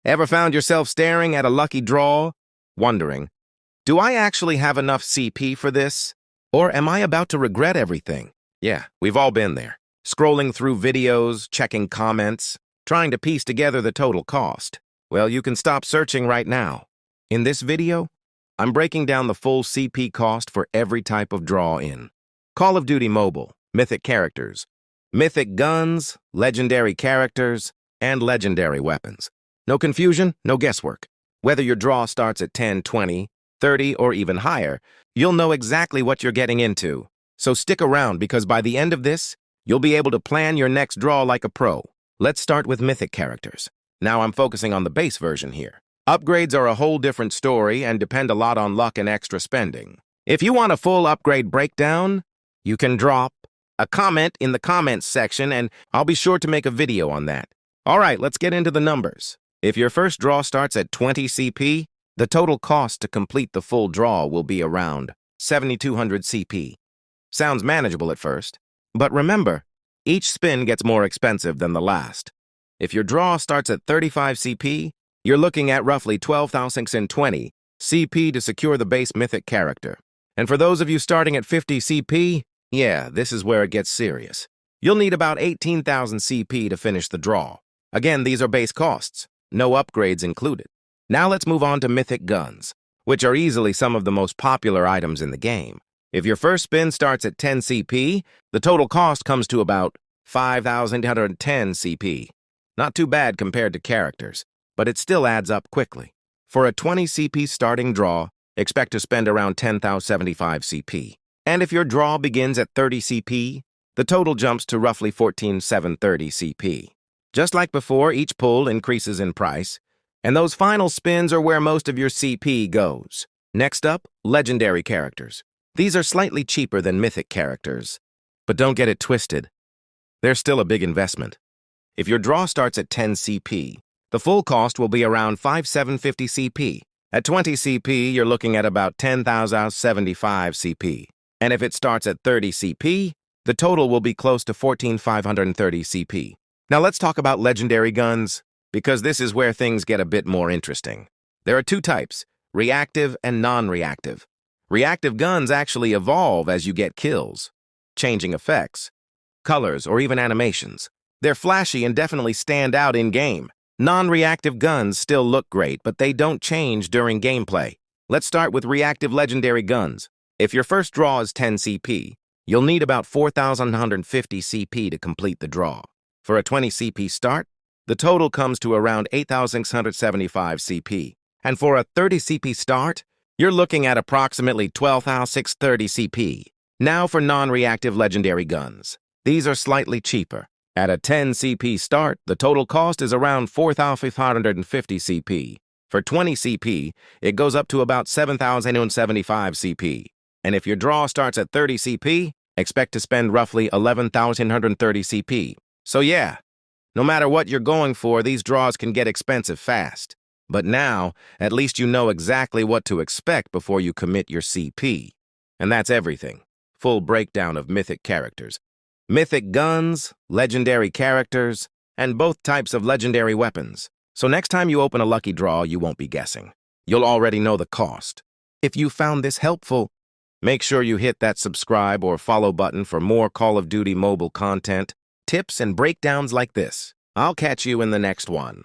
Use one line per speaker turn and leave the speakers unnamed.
Ever found yourself staring at a lucky draw, wondering, do I actually have enough CP for this? Or am I about to regret everything? Yeah, we've all been there. Scrolling through videos, checking comments, trying to piece together the total cost. Well, you can stop searching right now. In this video, I'm breaking down the full CP cost for every type of draw in Call of Duty Mobile, mythic characters, mythic guns, legendary characters, and legendary weapons. No confusion, no guesswork. Whether your draw starts at 10, 20, 30, or even higher, you'll know exactly what you're getting into. So stick around because by the end of this, you'll be able to plan your next draw like a pro. Let's start with mythic characters. Now I'm focusing on the base version here. Upgrades are a whole different story and depend a lot on luck and extra spending. If you want a full upgrade breakdown, you can drop a comment in the comments section and I'll be sure to make a video on that. All right, let's get into the numbers. If your first draw starts at 20 CP, the total cost to complete the full draw will be around 7,200 CP. Sounds manageable at first, but remember, each spin gets more expensive than the last. If your draw starts at 35 CP, you're looking at roughly 12,620 CP to secure the base mythic character. And for those of you starting at 50 CP, yeah, this is where it gets serious. You'll need about 18,000 CP to finish the draw. Again, these are base costs, no upgrades included. Now let's move on to mythic guns, which are easily some of the most popular items in the game. If your first spin starts at 10 CP, the total cost comes to about 5,810 CP. Not too bad compared to characters, but it still adds up quickly. For a 20 CP starting draw, expect to spend around 10,075 CP. And if your draw begins at 30 CP, the total jumps to roughly 14,730 CP. Just like before, each pull increases in price, and those final spins are where most of your CP goes. Next up, legendary characters. These are slightly cheaper than mythic characters, but don't get it twisted. They're still a big investment. If your draw starts at 10 CP, the full cost will be around 5,750 CP. At 20 CP, you're looking at about 10,075 CP. And if it starts at 30 CP, the total will be close to 14,530 CP. Now let's talk about legendary guns, because this is where things get a bit more interesting. There are two types, reactive and non-reactive. Reactive guns actually evolve as you get kills, changing effects, colors, or even animations. They're flashy and definitely stand out in-game. Non-reactive guns still look great, but they don't change during gameplay. Let's start with reactive legendary guns. If your first draw is 10 CP, you'll need about 4,150 CP to complete the draw. For a 20 CP start, the total comes to around 8,675 CP. And for a 30 CP start, you're looking at approximately 12,630 CP. Now for non-reactive legendary guns. These are slightly cheaper. At a 10 CP start, the total cost is around 4,550 CP. For 20 CP, it goes up to about 7,075 CP. And if your draw starts at 30 CP, expect to spend roughly 11,130 CP. So yeah, no matter what you're going for, these draws can get expensive fast. But now, at least you know exactly what to expect before you commit your CP. And that's everything. Full breakdown of mythic characters. Mythic guns, legendary characters, and both types of legendary weapons. So next time you open a lucky draw, you won't be guessing. You'll already know the cost. If you found this helpful, make sure you hit that subscribe or follow button for more Call of Duty mobile content, tips, and breakdowns like this. I'll catch you in the next one.